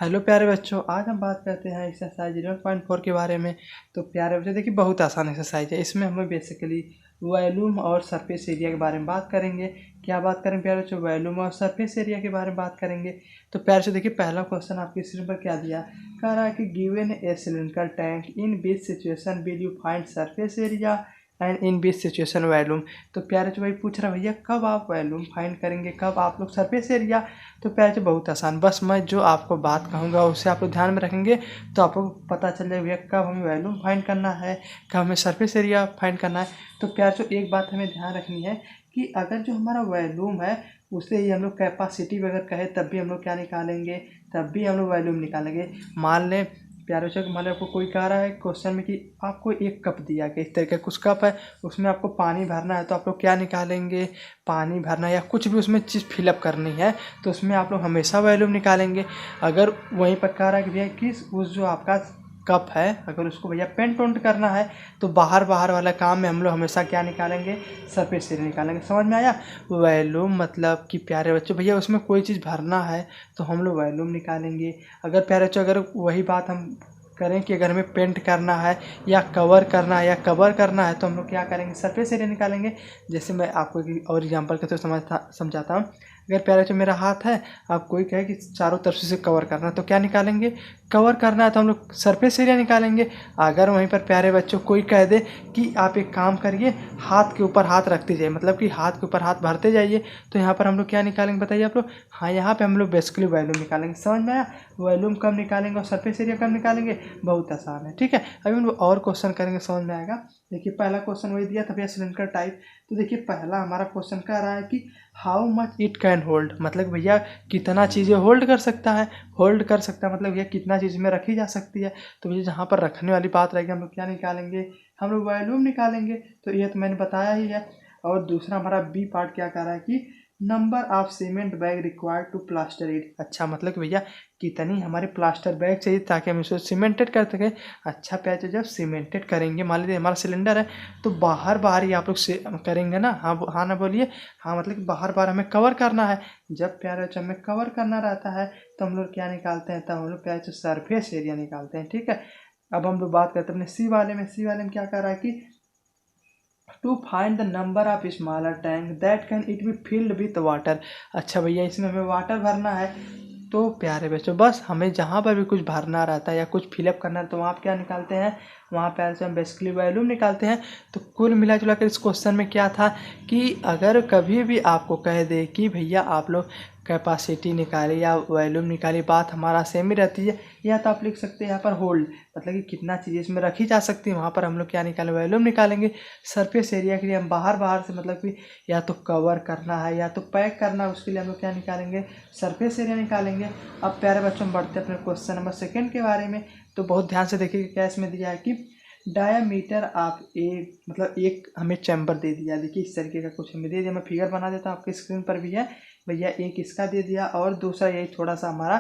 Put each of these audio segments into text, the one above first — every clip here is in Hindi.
हेलो प्यारे बच्चों, आज हम बात करते हैं एक्सरसाइज 11.4 के बारे में। तो प्यारे बच्चों देखिए, बहुत आसान एक्सरसाइज है। इसमें हमें बेसिकली वॉल्यूम और सरफेस एरिया के बारे में बात करेंगे। क्या बात करें प्यारे बच्चों? वॉल्यूम और सरफेस एरिया के बारे में बात करेंगे। तो प्यारे बच्चों देखिए, पहला क्वेश्चन आपकी स्क्रीन पर क्या दिया, कह रहा है कि given A cylindrical tank in which situation will you find surface area and in which situation volume. तो प्यारे बच्चों भाई पूछ रहा भैया कब आप वॉल्यूम फाइंड करेंगे, कब आप लोग सरफेस एरिया। तो प्यारे बच्चों बहुत आसान, बस मैं जो आपको बात कहूँगा उसे आप लोग ध्यान में रखेंगे तो आपको पता चल जाएगा भैया कब हमें वॉल्यूम फाइंड करना है, कब हमें सरफेस एरिया फाइंड करना है। तो प्यारे बच्चों एक बात हमें ध्यान रखनी है कि अगर जो हमारा वॉल्यूम है उसे ही हम लोग कैपेसिटी अगर कहे तब भी हम लोग क्या निकालेंगे, तब भी हम लोग वॉल्यूम निकालेंगे। मान लें प्यारे बच्चों मान लें आपको कोई कह रहा है क्वेश्चन में कि आपको एक कप दिया गया, इस तरीके का कुछ कप है, उसमें आपको पानी भरना है। तो आप लोग क्या निकालेंगे, पानी भरना या कुछ भी उसमें चीज़ फिलअप करनी है तो उसमें आप लोग हमेशा वॉल्यूम निकालेंगे। अगर वहीं पर कह रहा है कि भैया किस उस जो आपका कप है अगर उसको भैया पेंट वेंट करना है तो बाहर बाहर वाला काम में हम लोग हमेशा क्या निकालेंगे, सरफेस एरिया निकालेंगे। समझ में आया? वॉल्यूम मतलब कि प्यारे बच्चों भैया उसमें कोई चीज़ भरना है तो हम लोग वॉल्यूम निकालेंगे। अगर प्यारे बच्चों अगर वही बात हम करें कि अगर हमें पेंट करना है या कवर करना है तो हम लोग क्या करेंगे, सरफेस एरिया निकालेंगे। जैसे मैं आपको एक और एग्जांपल के थ्रू समझाता हूँ। अगर प्यारे बच्चों मेरा हाथ है, आप कोई कहे कि चारों तरफ से कवर करना है तो क्या निकालेंगे, कवर करना है तो हम लोग सरफेस एरिया निकालेंगे। अगर वहीं पर प्यारे बच्चों कोई कह दे कि आप एक काम करिए, हाथ के ऊपर हाथ रखते जाइए, मतलब कि हाथ के ऊपर हाथ भरते जाइए, तो यहाँ पर हम लोग क्या निकालेंगे बताइए आप लोग? हाँ, यहाँ पे हम लोग बेसिकली वॉल्यूम निकालेंगे। समझ में आया? वॉल्यूम कब निकालेंगे और सरफेस एरिया कब निकालेंगे, बहुत आसान है। ठीक है, अभी हम और क्वेश्चन करेंगे, समझ में आएगा। देखिए पहला क्वेश्चन वही दिया था भैया, सिलेंडर टाइप। तो देखिए पहला हमारा क्वेश्चन कह रहा है कि how much it can hold, मतलब भैया कितना चीज़ें होल्ड कर सकता है। होल्ड कर सकता है मतलब भैया कितना चीज़ में रखी जा सकती है। तो भैया जहाँ पर रखने वाली बात रहेगी हम लोग क्या निकालेंगे, हम लोग वॉल्यूम निकालेंगे। तो ये तो मैंने बताया ही है। और दूसरा हमारा बी पार्ट क्या कह रहा है कि number of cement bag required to plaster it. अच्छा, मतलब कि भैया कितनी हमारे प्लास्टर बैग चाहिए ताकि हम इसको सीमेंटेड कर सकें। अच्छा प्यारे, जब सीमेंटेड करेंगे, मान लीजिए हमारा सिलेंडर है तो बाहर बाहर ही आप लोग से करेंगे ना। हाँ हाँ ना बोलिए। हाँ, मतलब कि बाहर बाहर हमें कवर करना है। जब प्यारे बच्चों हमें कवर करना रहता है तो हम लोग क्या निकालते हैं, तब हम लोग प्यारे बच्चों सरफेस एरिया निकालते हैं। ठीक है, अब हम लोग बात करते हैं अपने सी वाले में। सी वाले में क्या कर रहा है कि to find the number of smaller tank that can it be filled with water. अच्छा भैया इसमें हमें वाटर भरना है। तो प्यारे बच्चों बस हमें जहाँ पर भी कुछ भरना रहता है या कुछ फिलअप करना है तो वहाँ पर क्या निकालते हैं, वहाँ प्यारे से हम बेसिकली वॉल्यूम निकालते हैं। तो कुल मिला जुला कर इस क्वेश्चन में क्या था कि अगर कभी भी आपको कह दे कि भैया आप लोग कैपेसिटी निकाले या वॉल्यूम निकाली, बात हमारा सेम ही रहती है। या तो आप लिख सकते हैं यहाँ पर होल्ड, मतलब कि कितना चीज़ इसमें रखी जा सकती है, वहाँ पर हम लोग क्या निकालें, वॉल्यूम निकालेंगे। सरफेस एरिया के लिए हम बाहर बाहर से मतलब कि या तो कवर करना है या तो पैक करना है, उसके लिए हम लोग क्या निकालेंगे, सरफेस एरिया निकालेंगे। अब प्यारे बच्चों हम बढ़ते हैं अपने क्वेश्चन नंबर सेकंड के बारे में। तो बहुत ध्यान से देखिए क्या इसमें दिया है कि डायामीटर ऑफ ए, मतलब एक हमें चैम्बर दे दिया। देखिए इस तरीके का कुछ हमें दे दिया, मैं फिगर बना देता हूँ, आपके स्क्रीन पर भी है भैया। एक इसका दे दिया और दूसरा यही थोड़ा सा हमारा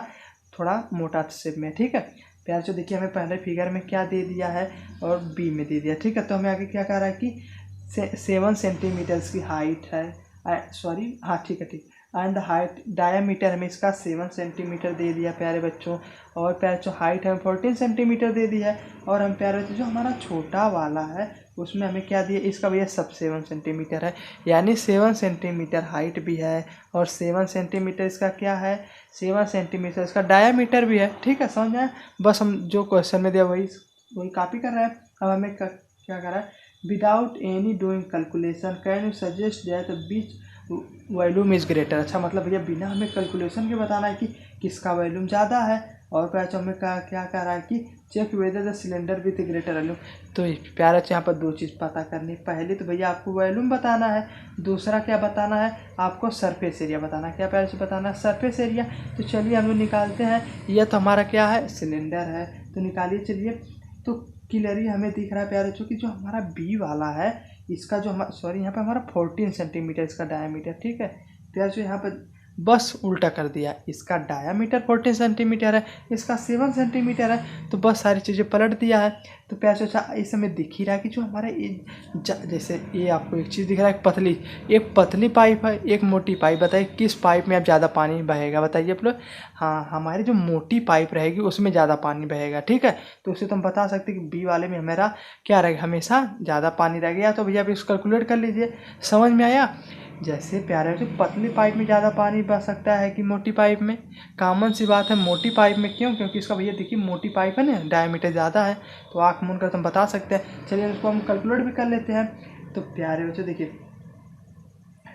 थोड़ा मोटा शेप में। ठीक है प्यार से देखिए हमें पहले फिगर में क्या दे दिया है और बी में दे दिया। ठीक है, तो हमें आगे क्या कह रहा है कि 7 सेंटीमीटर्स की हाइट है, सॉरी हाँ ठीक है ठीक। एंड हाइट डायामीटर हमें इसका 7 सेंटीमीटर दे दिया प्यारे बच्चों। और प्यारे बच्चों हाइट हमें 14 सेंटीमीटर दे दिया है। और हम प्यारे बच्चों जो हमारा छोटा वाला है उसमें हमें क्या दिया, इसका भैया सब 7 सेंटीमीटर है, यानी 7 सेंटीमीटर हाइट भी है और 7 सेंटीमीटर इसका क्या है, 7 सेंटीमीटर इसका डायामीटर भी है। ठीक है, समझ आया? बस हम जो क्वेश्चन में दिया वही वही कॉपी कर रहे हैं। अब हमें क्या कर रहा है, without any doing calculation can you suggest that beach volume is greater. अच्छा, मतलब भैया बिना हमें कैलकुलेशन के बताना है कि किसका वॉल्यूम ज़्यादा है। और प्यारे हमें क्या कह रहा है कि check whether the cylinder with greater volume. तो प्यारे यहाँ पर दो चीज़ पता करनी, पहले तो भैया आपको वॉल्यूम बताना है, दूसरा क्या बताना है आपको, सरफेस एरिया बताना है। क्या प्यारे से बताना है, सरफेस एरिया। तो चलिए हम लोग निकालते हैं। यह तो हमारा क्या है, सिलेंडर है, तो निकालिए चलिए। तो क्लियरली हमें दिख रहा है प्यारे चूँकि जो हमारा बी वाला है इसका जो हमारा, सॉरी यहाँ पे हमारा 14 सेंटीमीटर इसका डायमीटर। ठीक है प्यारे, जो यहाँ पर बस उल्टा कर दिया। इसका डायामीटर 14 सेंटीमीटर है, इसका 7 सेंटीमीटर है, तो बस सारी चीज़ें पलट दिया है। तो प्यारे बच्चों इस समय दिख ही रहा है कि जो हमारा ये जैसे ये आपको एक चीज़ दिख रहा है, एक पतली पाइप है, एक मोटी पाइप। बताइए किस पाइप में अब ज़्यादा पानी बहेगा, बताइए आप लोग। हाँ, हमारी जो मोटी पाइप रहेगी उसमें ज़्यादा पानी बहेगा, ठीक है। तो उससे तो हम बता सकते हैं कि बी वाले में हमारा क्या रहेगा, हमेशा ज़्यादा पानी रहेगा। तो भैया अब इसको कैलकुलेट कर लीजिए, समझ में आया। जैसे प्यारे बच्चों पतली पाइप में ज़्यादा पानी बह सकता है कि मोटी पाइप में, कॉमन सी बात है मोटी पाइप में। क्यों? क्योंकि इसका भैया देखिए मोटी पाइप है ना, डायमीटर ज़्यादा है, तो आँख मूंद कर तुम बता सकते हैं। चलिए उसको हम कैलकुलेट भी कर लेते हैं। तो प्यारे बच्चों देखिए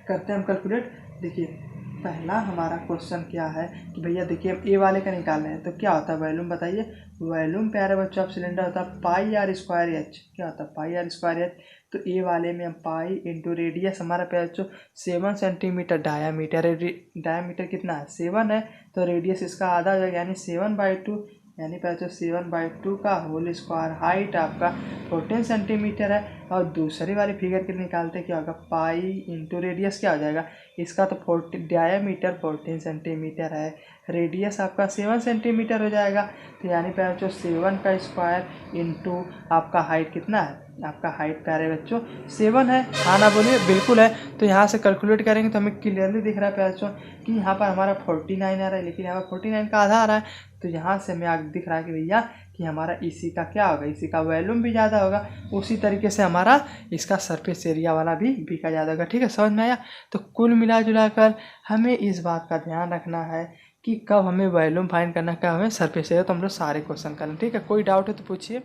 करते हैं हम कैलकुलेट। देखिए पहला हमारा क्वेश्चन क्या है कि भैया देखिए ए वाले का निकालना है। तो क्या होता है वॉल्यूम, बताइए। वॉल्यूम प्यारे बच्चों ऑफ सिलेंडर होता है पाई आर स्क्वायर एच। क्या होता है पाई आर स्क्वायर एच। तो ए वाले में हम पाई इंटू रेडियस, हमारा प्यारे बच्चों 7 सेंटीमीटर डायामीटर है। डायामीटर कितना है 7 है, तो रेडियस इसका आधा हो जाएगा यानी 7/2, यानी प्यारे 7/2 का होल स्क्वायर। हाइट आपका 14 सेंटीमीटर है। और दूसरी वाली फिगर के निकालते क्या होगा, पाई इंटू रेडियस क्या हो जाएगा इसका, तो 40 डायामीटर 14 सेंटीमीटर है, रेडियस आपका 7 सेंटीमीटर हो जाएगा। तो यानी प्यारे बच्चों 7 का स्क्वायर इंटू आपका हाइट कितना है, आपका हाइट प्यारे बच्चों 7 है। हाँ ना बोलिए, बिल्कुल है। तो यहाँ से कैलकुलेट करेंगे तो हमें क्लियरली दिख रहा है प्यारे बच्चों कि यहाँ पर हमारा 49 आ रहा है, लेकिन यहाँ पर 49 का आधा आ रहा है। तो यहाँ से हमें आगे दिख रहा है कि भैया कि हमारा इसी का क्या होगा, इसी का वॉल्यूम भी ज़्यादा होगा। उसी तरीके से हमारा इसका सरफेस एरिया वाला भी का ज़्यादा होगा, ठीक है। समझ में आया। तो कुल मिला जुला कर हमें इस बात का ध्यान रखना है कि कब हमें वॉल्यूम फाइंड करना, कब हमें सरफेस एरिया। तो हम लोग सारे क्वेश्चन करें, ठीक है। कोई डाउट है तो पूछिए।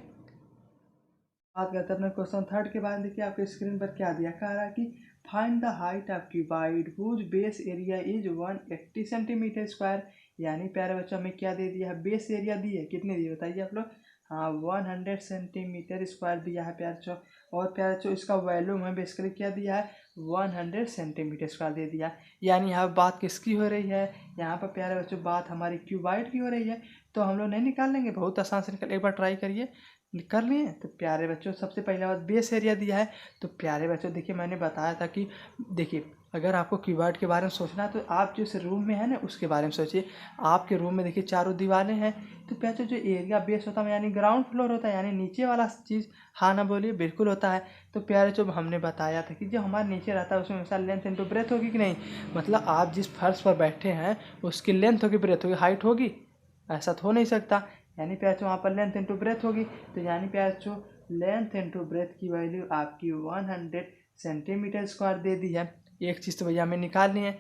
बात करते हैं अपने क्वेश्चन थर्ड के बाद। देखिए आपके स्क्रीन पर क्या दिया, कह रहा है कि find the height of cuboid whose base area is 180 centimetre square. यानी प्यारे बच्चों हमें क्या दे दिया है, बेस एरिया दी है, कितनी दी बताइए आप लोग। हाँ 100 सेंटीमीटर स्क्वायर दिया है प्यारे बच्चों। और प्यारे बच्चों इसका वॉल्यूम है बेसिकली क्या दिया है, 100 सेंटीमीटर स्क्वायर दे दिया। यानी यहाँ बात किसकी हो रही है, यहाँ पर प्यारे बच्चों बात हमारी क्यूबाइड की हो रही है। तो हम लोग नहीं निकाल लेंगे, बहुत आसान से निकल, एक बार ट्राई करिए। कर लिए। तो प्यारे बच्चों सबसे पहले बात बेस एरिया दिया है। तो प्यारे बच्चों देखिए मैंने बताया था कि देखिए अगर आपको कीवर्ड के बारे में सोचना है तो आप जिस रूम में है ना उसके बारे में सोचिए। आपके रूम में देखिए चारों दीवारें हैं। तो प्यारे जो एरिया बेस होता है यानी ग्राउंड फ्लोर होता है, यानी नीचे वाला चीज़। हाँ ना बोलिए, बिल्कुल होता है। तो प्यारे जो हमने बताया था कि जो हमारे नीचे रहता है उसमें हमेशा लेंथ इंटू ब्रेथ होगी कि नहीं। मतलब आप जिस फर्श पर बैठे हैं उसकी लेंथ होगी, ब्रेथ होगी, हाइट होगी, ऐसा तो हो नहीं सकता। यानी प्याचो वहाँ पर लेंथ इंटू ब्रेथ होगी। तो यानी प्याचो लेंथ इंटू ब्रेथ की वैल्यू आपकी 100 सेंटीमीटर स्क्वायर दे दी है। एक चीज़ तो भैया हमें निकालनी है।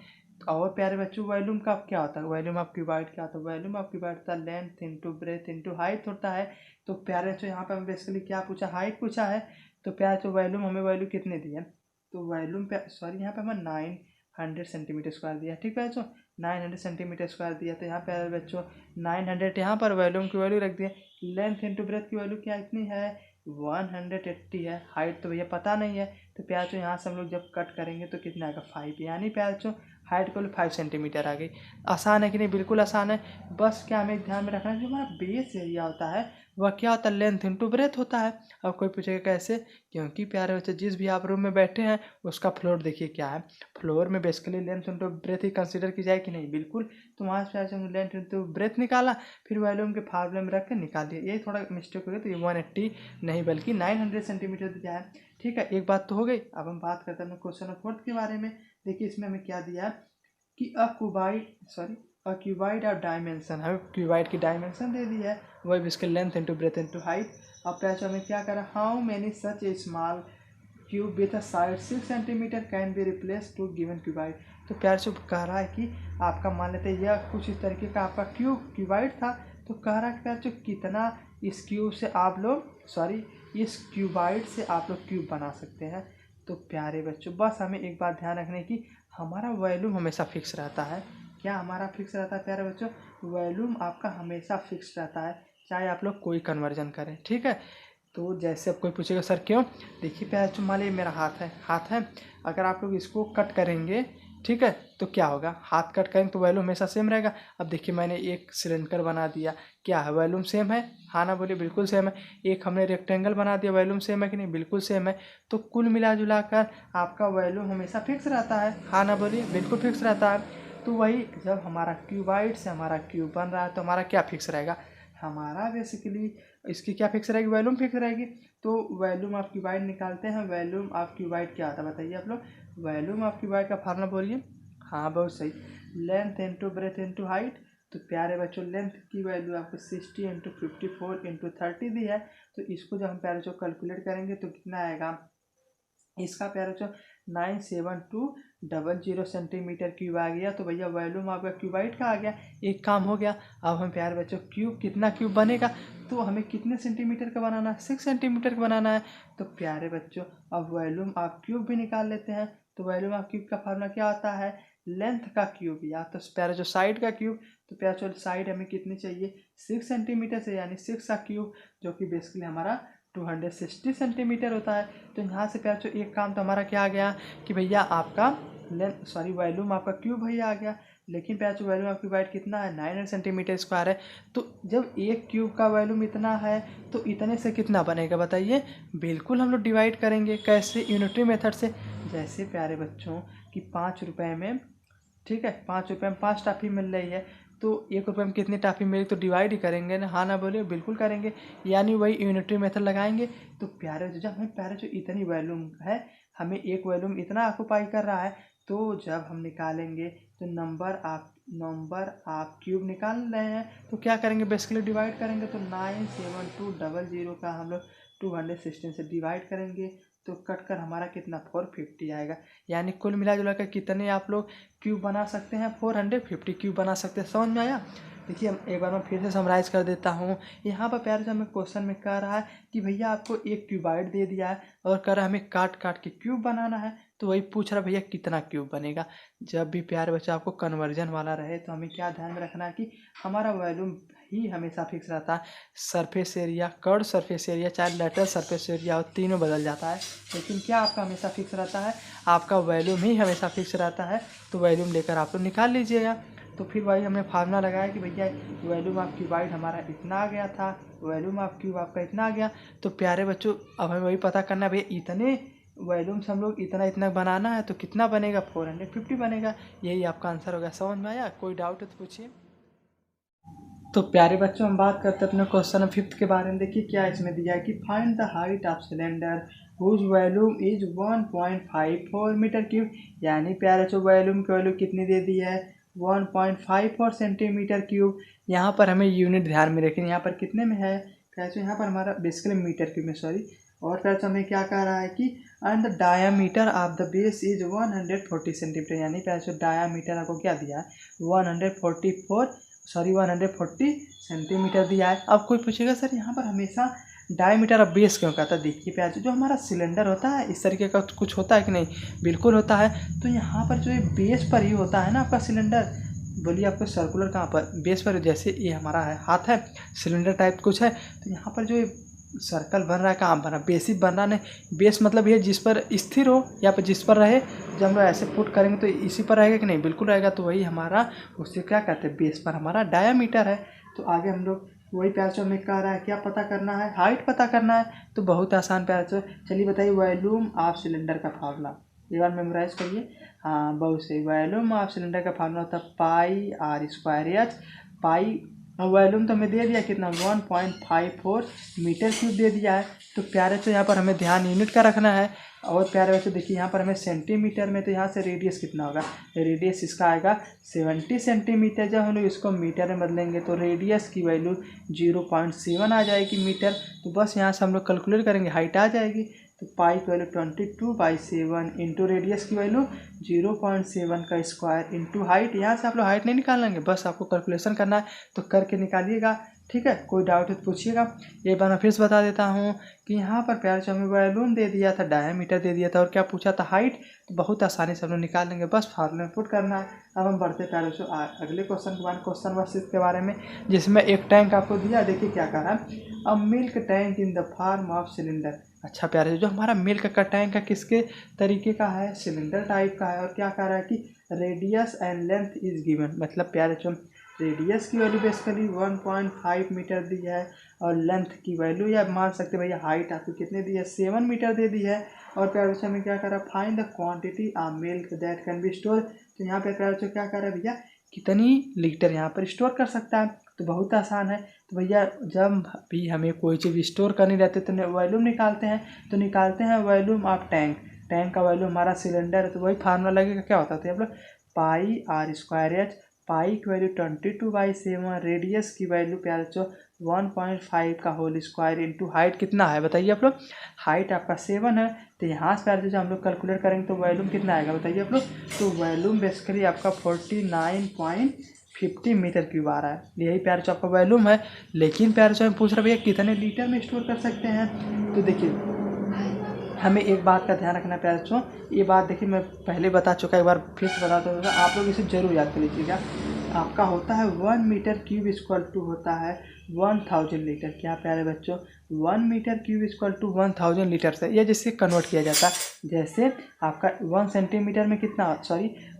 और प्यारे बच्चों वॉल्यूम का क्या होता है, वॉल्यूम ऑफ क्यूबाइड क्या होता है, वॉल्यूम ऑफ क्यूबाइड होता है length into breadth into height होता है। तो प्यारे बच्चों यहाँ पर हमें बेसिकली क्या पूछा, हाइट पूछा है। तो प्यारे बच्चों वॉल्यूम हमें वैल्यू कितनी दी है, तो वॉल्यूम पे सॉरी यहाँ पे हमें 900 सेंटीमीटर स्क्वायर दिया, ठीक है बच्चों। 900 सेंटीमीटर स्क्वायर दिया। तो यहाँ पे बच्चों 900 यहाँ पर वॉल्यूम की वैल्यू रख दिए। लेंथ इंटू ब्रेथ की वैल्यू क्या इतनी है 180 है। हाइट तो भैया पता नहीं है। तो प्याचो यहाँ से हम लोग जब कट करेंगे तो कितना आएगा 5, यानी प्याचो हाइट को 5 सेंटीमीटर आ गई। आसान है कि नहीं, बिल्कुल आसान है। बस क्या हमें ध्यान में रखना है जो हमारा बेस एरिया होता है वह क्या होता है, लेंथ इंटू ब्रेथ होता है। अब कोई पूछेगा कैसे, क्योंकि प्यारे बच्चे जिस भी आप रूम में बैठे हैं उसका फ्लोर देखिए क्या है। फ्लोर में बेसिकली लेंथ इंटू ब्रेथ ही कंसीडर की जाए कि नहीं, बिल्कुल। तो वहाँ से हमने लेंथ इंटू ब्रेथ निकाला, फिर वॉल्यूम के फार्मूले में रख के निकाल दिया। ये थोड़ा मिस्टेक हो गया, तो ये 180 नहीं बल्कि 900 सेंटीमीटर दिया है, ठीक है। एक बात तो हो गई। अब हम बात करते हैं क्वेश्चन नंबर 4 के बारे में। देखिए इसमें हमें क्या दिया है कि अ क्यूबाइड ऑफ डायमेंशन, हमें क्यूबाइड की डायमेंशन दे दी है, वही भी इसके length into breadth into height. अब पैचो हमें क्या करा, how many such a small cube with a side 6 centimetre can be replace to given cuboid. तो प्यार से कह रहा है कि आपका मान लेते हैं यह कुछ इस तरीके का आपका क्यूबाइड था। तो कह रहा है कि प्यार से कितना इस क्यूब से आप लोग इस क्यूबाइड से आप लोग क्यूब बना सकते हैं। तो प्यारे बच्चों बस हमें एक बात ध्यान रखने की, हमारा वॉल्यूम हमेशा फिक्स रहता है। क्या हमारा फिक्स रहता है प्यारे बच्चों, वॉल्यूम आपका हमेशा फिक्स रहता है, चाहे आप लोग कोई कन्वर्जन करें, ठीक है। तो जैसे अब कोई पूछेगा सर क्यों, देखिए प्यारे बच्चों मान लीजिए मेरा हाथ है, अगर आप लोग इसको कट करेंगे, ठीक है, तो क्या होगा, हाथ कट करेंगे तो वॉल्यूम हमेशा सेम रहेगा। अब देखिए मैंने एक सिलेंडर बना दिया, क्या है वॉल्यूम सेम है, हाँ ना बोलिए, बिल्कुल सेम है। एक हमने रेक्टेंगल बना दिया, वॉल्यूम सेम है कि नहीं, बिल्कुल सेम है। तो कुल मिला जुला कर आपका वॉल्यूम हमेशा फिक्स रहता है, हाँ ना बोलिए, बिल्कुल फिक्स रहता है। तो वही जब हमारा क्यूबाइड से हमारा क्यूब बन रहा है तो हमारा क्या फिक्स रहेगा, हमारा बेसिकली इसकी क्या फिक्स रहेगी, वॉल्यूम फिक्स रहेगी। तो वॉल्यूम ऑफ क्यूबाइड निकालते हैं। वॉल्यूम ऑफ क्यूबाइड क्या आता है बताइए आप लोग, वॉल्यूम ऑफ क्यूबाइड का फार्मूला बोलिए। हाँ बहुत सही, length into breadth into height. तो प्यारे बच्चों लेंथ की वैल्यू आपको 60 इंटू 54 इंटू 30 दी है। तो इसको जब हम प्यारे बच्चों कैलकुलेट करेंगे तो कितना आएगा, इसका प्यारे बच्चों 9720 सेंटीमीटर क्यूब आ गया। तो भैया वॉल्यूम आपका क्यूबाइड का आ गया। एक काम हो गया। अब हम प्यारे बच्चों क्यूब कितना क्यूब बनेगा, तो हमें कितने सेंटीमीटर का बनाना है, 6 सेंटीमीटर का बनाना है। तो प्यारे बच्चों अब वॉल्यूम ऑफ क्यूब भी निकाल लेते हैं। तो वॉल्यूम ऑफ क्यूब का फार्मूला क्या आता है, लेंथ का क्यूब या तो प्यारे जो साइड का क्यूब। तो प्यारे जो साइड हमें कितनी चाहिए, 6 सेंटीमीटर से, यानी 6 का क्यूब जो कि बेसिकली हमारा 260 सेंटीमीटर होता है। तो यहाँ से प्यारे जो एक काम तो हमारा क्या आ गया कि भैया आपका वॉल्यूम आपका क्यूब भैया आ गया। लेकिन प्यारे जो वॉल्यूम ऑफ क्यूबाइड कितना है, 900 सेंटीमीटर स्क्वायर है। तो जब एक क्यूब का वॉल्यूम इतना है तो इतने से कितना बनेगा बताइए, बिल्कुल हम लोग डिवाइड करेंगे। कैसे, यूनिटरी मेथड से। जैसे प्यारे बच्चों कि 5 रुपये में, ठीक है, 5 रुपये में 5 टॉफ़ी मिल रही है, तो 1 रुपये में कितनी टॉफ़ी मिली, तो डिवाइड ही करेंगे ना, हाँ ना बोलिए, बिल्कुल करेंगे। यानी वही यूनिटरी मेथड लगाएंगे। तो प्यारे जब हमें प्यारे जो इतनी वॉल्यूम है, हमें एक वॉल्यूम इतना ऑक्यूपाई कर रहा है, तो जब हम निकालेंगे तो नंबर आप क्यूब निकाल रहे हैं तो क्या करेंगे, बेसिकली डिवाइड करेंगे। तो 97200 का हम लोग 216 से डिवाइड करेंगे तो कट कर हमारा कितना 450 आएगा। यानी कुल मिला जुला कर कितने आप लोग क्यूब बना सकते हैं, 450 क्यूब बना सकते हैं। समझ में आया। देखिए हम एक बार मैं फिर से समराइज कर देता हूँ। यहाँ पर प्यारे से हमें क्वेश्चन में कह रहा है कि भैया आपको एक क्यूबाइड दे दिया है और कह रहा है हमें काट काट के क्यूब बनाना है। तो वही पूछ रहा भैया कितना क्यूब बनेगा। जब भी प्यारे बच्चा आपको कन्वर्जन वाला रहे तो हमें क्या ध्यान में रखना है कि हमारा वॉल्यूम ही हमेशा फिक्स रहता है। Surface area, curve surface area, चाहे लेटरल सरफेस एरिया हो, तीनों बदल जाता है। लेकिन क्या आपका हमेशा फिक्स रहता है, आपका वॉल्यूम ही हमेशा फिक्स रहता है। तो वॉल्यूम लेकर आप लोग निकाल लीजिएगा। तो फिर वही हमने फार्मूला लगाया कि भैया वॉल्यूम ऑफ क्यूबाइड हमारा इतना आ गया था, वॉल्यूम ऑफ क्यूब आपका इतना आ गया। तो प्यारे बच्चों अब हमें वही पता करना है भैया इतने वॉल्यूम से हम लोग इतना इतना बनाना है तो कितना बनेगा, 450 बनेगा। यही आपका आंसर होगा। समझ में आया, कोई डाउट है तो पूछिए। तो प्यारे बच्चों हम बात करते हैं अपने क्वेश्चन 5 के बारे में। देखिए क्या इसमें दिया है कि find the height of cylinder whose volume is 1.54 metre cube. यानी प्यारे बच्चों वॉल्यूम की वैल्यू कितनी दे दी है, 1.54 सेंटीमीटर क्यूब। यहाँ पर हमें यूनिट ध्यान में रखें, यहाँ पर कितने में है कैसे, यहाँ पर हमारा बेसिकली मीटर क्यूब में, सॉरी। और कैसे हमें क्या कह रहा है कि and the diameter of the base is 140 centimetre. यानी कैसे डायामीटर आपको क्या दिया है, 140 सेंटीमीटर दिया है। अब कोई पूछेगा सर यहाँ पर हमेशा डायमीटर ऑफ बेस क्यों कहता है। देखिए प्यार जो हमारा सिलेंडर होता है इस तरीके का कुछ होता है कि नहीं, बिल्कुल होता है। तो यहाँ पर जो ये बेस पर ही होता है ना आपका सिलेंडर। बोलिए आपको सर्कुलर कहाँ पर, बेस पर। जैसे ये हमारा है हाथ है, सिलेंडर टाइप कुछ है, तो यहाँ पर जो ये सर्कल बन रहा है कहाँ बन रहा है, बेस ही बन रहा नहीं। बेस मतलब ये जिस पर स्थिर हो या पर जिस पर रहे। जब हम लोग ऐसे पुट करेंगे तो इसी पर रहेगा कि नहीं, बिल्कुल रहेगा। तो वही हमारा उससे क्या कहते हैं, बेस पर हमारा डायामीटर है। तो आगे हम लोग वही प्यार से हमें कह रहा है क्या पता करना है, हाइट पता करना है। तो बहुत आसान प्यार से, चलिए बताइए वॉल्यूम ऑफ सिलेंडर का फार्मूला एक बार मेमोराइज करिए। हाँ बहुत सही, वॉल्यूम ऑफ सिलेंडर का फार्मूला होता है pi r square h. Pi volume तो हमें दे दिया कितना, 1.54 मीटर क्यूब दे दिया है। तो प्यारे से यहाँ पर हमें ध्यान यूनिट का रखना है। और प्यारे बच्चों देखिए यहाँ पर हमें सेंटीमीटर में, तो यहाँ से रेडियस कितना होगा, रेडियस इसका आएगा 70 सेंटीमीटर। जब हम लोग इसको मीटर में बदलेंगे तो रेडियस की वैल्यू 0.7 आ जाएगी मीटर। तो बस यहाँ से हम लोग कैलकुलेट करेंगे, हाइट आ जाएगी। तो पाई की वैल्यू 22/7 इंटू रेडियस की वैल्यू 0.7 का स्क्वायर इंटू हाइट। यहाँ से आप लोग हाइट नहीं निकालेंगे, बस आपको कैलकुलेशन करना है तो करके निकालिएगा। ठीक है, कोई डाउट है तो पूछिएगा। एक बार मैं फिर से बता देता हूँ कि यहाँ पर प्यार से हमें वॉल्यूम दे दिया था, डायमीटर दे दिया था, और क्या पूछा था, हाइट। तो बहुत आसानी से हम लोग निकाल लेंगे, बस फार्मूला में पुट करना है। अब हम बढ़ते प्यारे से अगले क्वेश्चन के बारे में, क्वेश्चन नंबर 6 के बारे में, जिसमें एक टैंक आपको दिया। देखिए क्या कह रहा है, a milk tank in the form of cylinder. अच्छा प्यारे जो हमारा मिल्क का टैंक है किसके तरीके का है, सिलेंडर टाइप का है। और क्या कह रहा है कि radius and length is given. मतलब प्यारे जो रेडियस की वैल्यू बेसिकली 1.5 मीटर दी है, और लेंथ की वैल्यू या मान सकते भैया हाइट आपको कितने दी है, 7 मीटर दे दी है। और प्यारे से हमें क्या करा, find the quantity of milk that can be store. तो यहाँ पे प्यारे बच्चों क्या कर रहा है भैया, कितनी लीटर यहाँ पर स्टोर कर सकता है। तो बहुत आसान है। तो भैया जब भी हमें कोई चीज़ स्टोर करनी रहती है तो वॉल्यूम निकालते हैं। तो निकालते हैं वॉल्यूम ऑफ टैंक। टैंक का वॉल्यूम हमारा सिलेंडर है, तो वही फार्मूला लगेगा, क्या होता है आप लोग, पाई आर स्क्वायर एच। पाई की वैल्यू 22/7, रेडियस की वैल्यू प्यारे बच्चों 1.5 का होल स्क्वायर इंटू हाइट कितना है बताइए आप लोग, हाइट आपका 7 है। तो यहाँ से प्यारे बच्चों हम लोग कैलकुलेट करेंगे तो वॉल्यूम कितना आएगा बताइए आप लोग। तो वॉल्यूम बेसिकली आपका 49.50 मीटर क्यूब आ रहा है, यही प्यारे बच्चों आपका वॉल्यूम है। लेकिन प्यारे बच्चों पूछ रहा भैया कितने लीटर में स्टोर कर सकते हैं। तो देखिए हमें एक बात का ध्यान रखना प्यारे बच्चों, ये बात देखिए मैं पहले बता चुका, एक बार फिर से बताता हूँ, आप लोग इसे जरूर याद कर लीजिएगा। आपका होता है 1 मीटर क्यूब इक्वल टू होता है 1000 लीटर। क्या प्यारे बच्चों, 1 metre cube equal to 1000 litre से ये जिससे कन्वर्ट किया जाता है। जैसे आपका 1 सेंटीमीटर में कितना,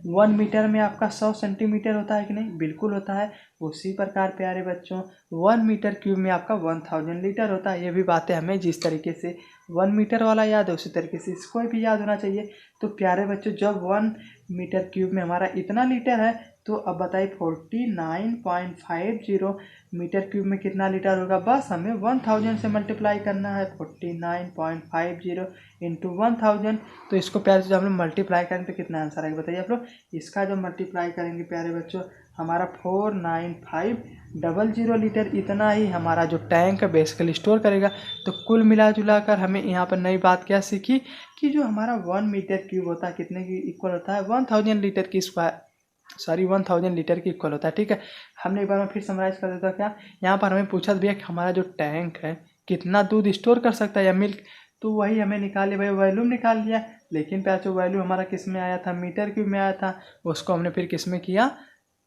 1 मीटर में आपका 100 सेंटीमीटर होता है कि नहीं, बिल्कुल होता है। उसी प्रकार प्यारे बच्चों 1 मीटर क्यूब में आपका 1000 लीटर होता है। ये भी बातें हमें जिस तरीके से 1 मीटर वाला याद है उसी तरीके से इसको भी याद होना चाहिए। तो प्यारे बच्चों जब 1 मीटर क्यूब में हमारा इतना लीटर है, तो अब बताइए 49.50 मीटर क्यूब में कितना लीटर होगा। बस हमें 1000 से मल्टीप्लाई करना है, 49.50 इंटू 1000। तो इसको प्यारे से हम लोग मल्टीप्लाई करेंगे तो कितना आंसर आएगा बताइए आप लोग। इसका जो मल्टीप्लाई करेंगे प्यारे बच्चों हमारा 49500 लीटर, इतना ही हमारा जो टैंक बेसिकली स्टोर करेगा। तो कुल मिला जुला कर हमें यहाँ पर नई बात क्या सीखी कि जो हमारा 1 मीटर क्यूब होता है कितने की इक्वल होता है, 1000 लीटर की 1000 लीटर की इक्वल होता है। ठीक है, हमने एक बार में फिर समराइज कर देता क्या, यहाँ पर हमें पूछा भैया कि हमारा जो टैंक है कितना दूध स्टोर कर सकता है या मिल्क, तो वही हमें निकाले भाई वॉल्यूम निकाल लिया। लेकिन प्यारे वॉल्यूम हमारा किस में आया था, मीटर क्यूब में आया था। उसको हमने फिर किस में किया,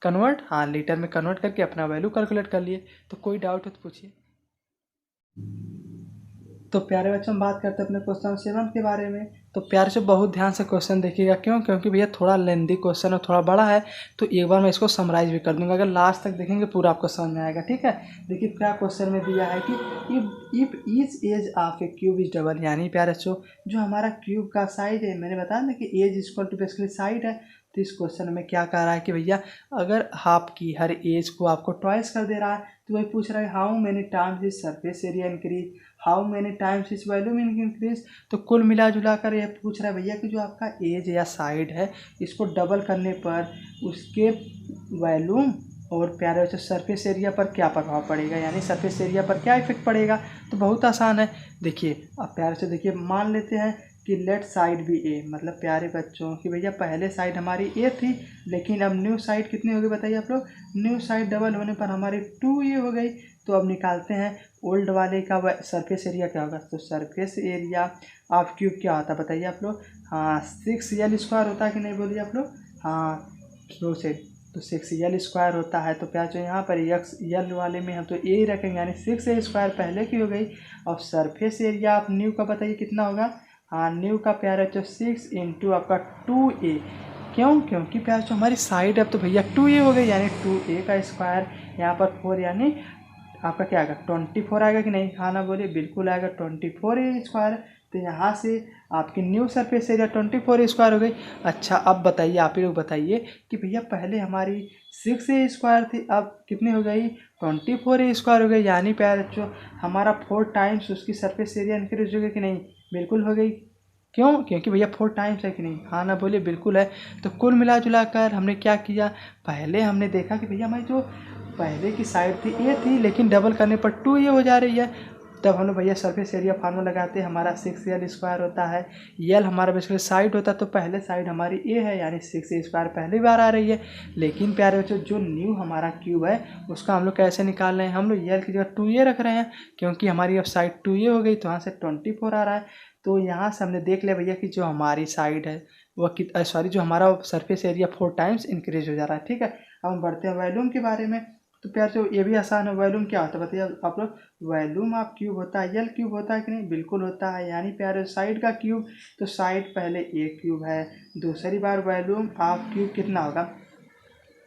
कन्वर्ट, हाँ लीटर में कन्वर्ट करके अपना वैल्यू कैलकुलेट कर लिए। तो कोई डाउट हो तो पूछिए। तो प्यारे बच्चों हम बात करते हैं अपने क्वेश्चन 7 के बारे में। तो प्यारे से बहुत ध्यान से क्वेश्चन देखिएगा, क्यों, क्योंकि भैया थोड़ा लेंदी क्वेश्चन और थोड़ा बड़ा है। तो एक बार मैं इसको समराइज भी कर दूंगा, अगर लास्ट तक देखेंगे पूरा आपको समझ में आएगा। ठीक है, देखिए क्या क्वेश्चन में दिया है कि if each edge of a cube is double, यानी प्यारे बच्चों जो हमारा क्यूब का साइड है, मैंने बताया ना कि edge equal to basically side है। तो इस क्वेश्चन में क्या कह रहा है कि भैया अगर हाफ की हर एज को आपको ट्वाइस कर दे रहा है, तो वही पूछ रहा है how many times is surface area increase, how many times is volume increase. तो कुल मिला जुला कर यह पूछ रहा है भैया कि जो आपका एज या साइड है इसको डबल करने पर उसके वॉल्यूम और प्यारे बच्चों सरफेस एरिया पर क्या प्रभाव पड़ेगा, यानी सरफेस एरिया पर क्या इफेक्ट पड़ेगा। तो बहुत आसान है, देखिए अब प्यारे से देखिए मान लेते हैं कि लेट साइड भी ए, मतलब प्यारे बच्चों कि भैया पहले साइड हमारी ए थी, लेकिन अब न्यू साइड कितनी हो गई बताइए आप लोग, न्यू साइड डबल होने पर हमारी 2a हो गई। तो अब निकालते हैं ओल्ड वाले का सरफेस एरिया क्या होगा। तो सरफेस एरिया ऑफ क्यूब क्या होता है बताइए आप लोग, हाँ 6l स्क्वायर होता है कि नहीं बोलिए आप लोग, हाँ क्यों से, तो 6l स्क्वायर होता है। तो क्या चाहिए यहाँ पर यल वाले में हम तो ए ही रखेंगे, यानी 6a स्क्वायर पहले की हो गई। और सरफेस एरिया ऑफ न्यू का बताइए कितना होगा, हाँ न्यू का प्यारा जो 6 इंटू आपका 2a, क्यों, क्योंकि प्यार जो हमारी साइड अब तो भैया 2a हो गई, यानी 2a का स्क्वायर, यहाँ पर 4 यानी आपका क्या आएगा 24 आएगा कि नहीं, हाँ ना बोलिए, बिल्कुल आएगा 24a स्क्वायर। तो यहाँ से आपकी न्यू सरफेस एरिया 24 स्क्वायर हो गई। अच्छा अब बताइए, आप ही लोग बताइए कि भैया पहले हमारी 6a स्क्वायर थी, अब कितनी हो गई 24a स्क्वायर हो गई, यानी प्यार जो हमारा 4 टाइम्स उसकी सरफेस एरिया इंक्रीज हो गई कि नहीं, बिल्कुल हो गई। क्यों, क्योंकि भैया 4 टाइम्स है कि नहीं, हाँ ना बोलिए, बिल्कुल है। तो कुल मिला जुला कर हमने क्या किया, पहले हमने देखा कि भैया हमारी जो पहले की साइड थी ए थी, लेकिन डबल करने पर 2a हो जा रही है। तब हम लोग भैया सरफेस एरिया फार्मूला लगाते हैं, हमारा 6l स्क्वायर होता है, यल हमारा बेसिकली साइड होता है, तो पहले साइड हमारी ए है, यानी 6a स्क्वायर पहली बार आ रही है। लेकिन प्यारे बच्चों जो न्यू हमारा क्यूब है उसका हम लोग कैसे निकाल रहे हैं, हम लोग यल की जगह 2a रख रहे हैं, क्योंकि हमारी अब साइड 2a हो गई, तो यहाँ से 24 आ रहा है। तो यहाँ से हमने देख लिया भैया कि जो हमारी साइड है वह जो हमारा सरफेस एरिया 4 टाइम्स इंक्रीज हो जा रहा है। ठीक है, अब हम बढ़ते हैं वॉल्यूम के बारे में। तो प्यार से ये भी आसान है, वॉल्यूम क्या होता है बताइए आप लोग, वॉल्यूम ऑफ क्यूब होता है यल क्यूब होता है कि नहीं, बिल्कुल होता है, यानी प्यारे साइड का क्यूब, तो साइड पहले ए क्यूब है, दूसरी बार वॉल्यूम ऑफ क्यूब कितना होगा,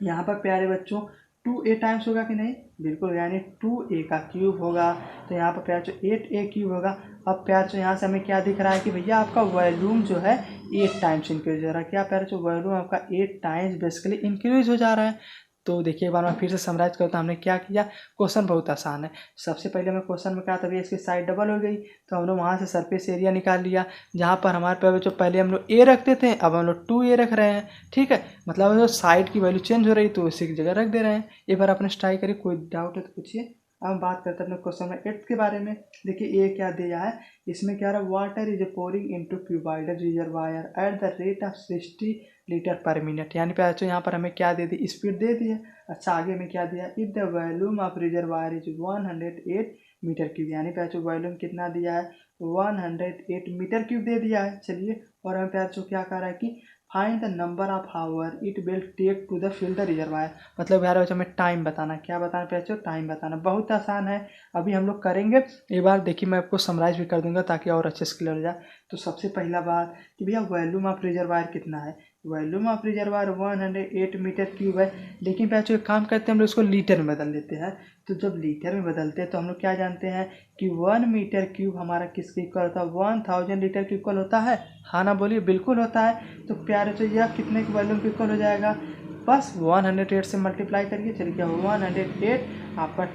यहाँ पर प्यारे बच्चों 2a टाइम्स होगा कि नहीं, बिल्कुल, यानी 2a का क्यूब होगा। तो यहाँ पर प्यार 8a क्यूब होगा। अब प्यार यहाँ से हमें क्या दिख रहा है कि भैया आपका वॉल्यूम जो है 8 टाइम्स इंक्रीज हो रहा है। क्या प्यार वॉल्यूम आपका 8 टाइम्स बेसिकली इंक्रीज हो जा रहा है। तो देखिए एक बार मैं फिर से समराइज करता हूँ हमने क्या किया। क्वेश्चन बहुत आसान है। सबसे पहले हमें क्वेश्चन में क्या था भैया, इसकी साइड डबल हो गई तो हम लोग वहाँ से सरफेस एरिया निकाल लिया। जहाँ पर हमारे पे जो पहले हम लोग ए रखते थे अब हम लोग 2a रख रहे हैं, ठीक है। मतलब जो साइड की वैल्यू चेंज हो रही तो उसी की जगह रख दे रहे हैं। एक बार अपने ट्राई करिए, कोई डाउट है तो पूछिए। अब हम बात करते हैं अपने क्वेश्चन में 8 के बारे में। देखिए ए क्या दिया है, इसमें क्या रहा, water is pouring into cuboidal reservoir at the rate of 60 litre पर मिनट। यानी पे बच्चों यहाँ पर हमें क्या दे दी, स्पीड दे दी है। अच्छा आगे में क्या दिया, if the volume of reservoir is 108 metre cube. यानी पे बच्चों वॉल्यूम कितना दिया है, 108 मीटर क्यूब दे दिया है। चलिए और हमें पे बच्चों क्या कह रहा है कि find the number of hour it will take to the fill the reservoir. मतलब यार बच्चों हमें टाइम बताना, क्या बताना पे बच्चों, टाइम बताना। बहुत आसान है, अभी हम लोग करेंगे। एक बार देखिए मैं आपको समराइज भी कर दूंगा ताकि और अच्छे से क्लियर हो जाए। तो सबसे पहला बात कि भैया वॉल्यूम ऑफ रिजर्वायर कितना है, volume of reservoir 108 metre cube है। लेकिन बच्चों एक काम करते हैं हम लोग इसको लीटर में बदल देते हैं। तो जब लीटर में बदलते हैं तो हम लोग क्या जानते हैं कि 1 मीटर क्यूब हमारा किसके इक्वल होता है, 1000 लीटर के इक्वल होता है। हाँ ना बोलिए, बिल्कुल होता है। तो प्यारे तो यह कितने के वॉल्यूम के इक्वल हो जाएगा, बस 108 से मल्टीप्लाई करिए। चलिए क्या 108 आपका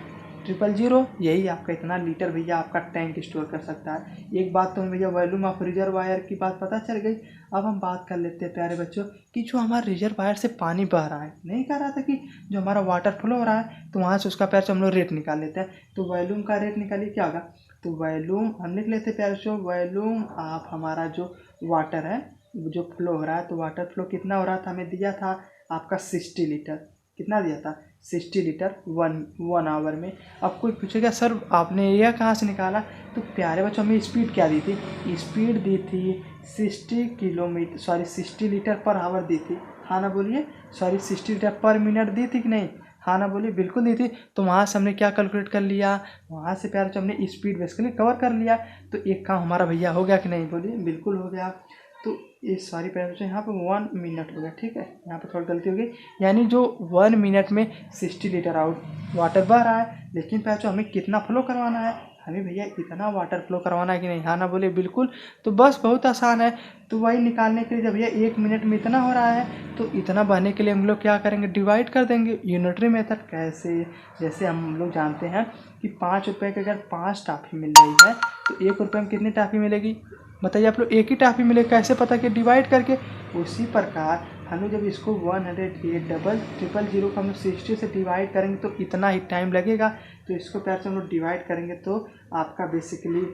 000, यही आपका इतना लीटर भैया आपका टैंक स्टोर कर सकता है। एक बात तो भैया वॉल्यूम ऑफ रिजर्वायर की बात पता चल गई। अब हम बात कर लेते हैं प्यारे बच्चों कि जो हमारे रिजर्वायर से पानी बह रहा है, नहीं कह रहा था कि जो हमारा वाटर फ्लो हो रहा है तो वहाँ से उसका प्यार से हम लोग रेट निकाल लेते हैं। तो वॉल्यूम का रेट निकालिए, क्या होगा, तो वॉल्यूम हम लिख लेते हैं प्यारे बच्चों, वॉल्यूम ऑफ हमारा जो वाटर है जो फ्लो हो रहा है, तो वाटर फ्लो कितना हो रहा था, हमें दिया था आपका 60 लीटर। कितना दिया था, 60 लीटर वन आवर में। अब कोई पूछेगा सर आपने यह कहाँ से निकाला, तो प्यारे बच्चों हमें स्पीड क्या दी थी, स्पीड दी थी 60 लीटर पर आवर दी थी। हाँ ना बोलिए, 60 लीटर पर मिनट दी थी कि नहीं, हाँ ना बोलिए, बिल्कुल दी थी। तो वहाँ से हमने क्या कैलकुलेट कर लिया, वहाँ से प्यारे बच्चों हमने स्पीड बेसिकली कवर कर लिया। तो एक काम हमारा भैया हो गया कि नहीं, बोलिए, बिल्कुल हो गया। तो ये सारी पैरामीटर यहाँ पे 1 मिनट हो गया, ठीक है। यहाँ पे थोड़ी गलती हो गई, यानी जो 1 मिनट में 60 लीटर आउट वाटर बह रहा है। लेकिन पैचो हमें कितना फ्लो करवाना है, हमें भैया इतना वाटर फ्लो करवाना है कि नहीं, हाँ ना बोले, बिल्कुल। तो बस बहुत आसान है। तो वही निकालने के लिए जब भैया 1 मिनट में इतना हो रहा है तो इतना बहने के लिए हम लोग क्या करेंगे, डिवाइड कर देंगे। यूनिटरी मेथड कैसे, जैसे हम लोग जानते हैं कि 5 रुपये की अगर 5 टाफी मिल रही है तो 1 रुपये में कितनी टाफी मिलेगी, बताइए आप लोग, एक ही टाफी मिले, कैसे पता कि डिवाइड करके। उसी प्रकार हम लोग जब इसको 108 को हम लोग 60 से डिवाइड करेंगे तो इतना ही टाइम लगेगा। तो इसको प्यार से हम लोग डिवाइड करेंगे तो आपका बेसिकली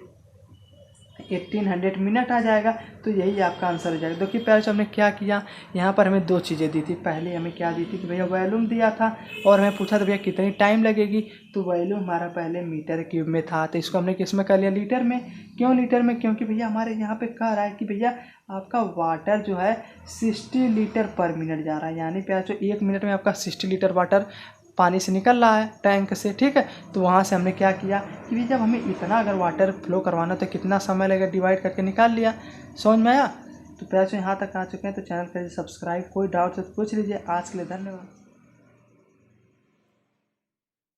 1800 मिनट आ जाएगा। तो यही आपका आंसर हो जाएगा। देखिए प्यार से हमने क्या किया, यहाँ पर हमें 2 चीज़ें दी थी। पहले हमें क्या दी थी कि भैया वॉल्यूम दिया था और हमें पूछा था भैया कितनी टाइम लगेगी। तो वॉल्यूम हमारा पहले मीटर क्यूब में था, तो इसको हमने किस में कर लिया, लीटर में। क्यों लीटर में, क्योंकि भैया हमारे यहाँ पे कह रहा है कि भैया आपका वाटर जो है 60 लीटर पर मिनट जा रहा है। यानी प्यार से 1 मिनट में आपका 60 लीटर वाटर पानी से निकल रहा है टैंक से, ठीक है। तो वहाँ से हमने क्या किया कि भी जब हमें इतना अगर वाटर फ्लो करवाना तो कितना समय लगेगा, डिवाइड करके निकाल लिया। समझ में आया। तो प्यार से यहाँ तक आ चुके हैं तो चैनल कर सब्सक्राइब। कोई डाउट है तो पूछ लीजिए। आज के लिए धन्यवाद।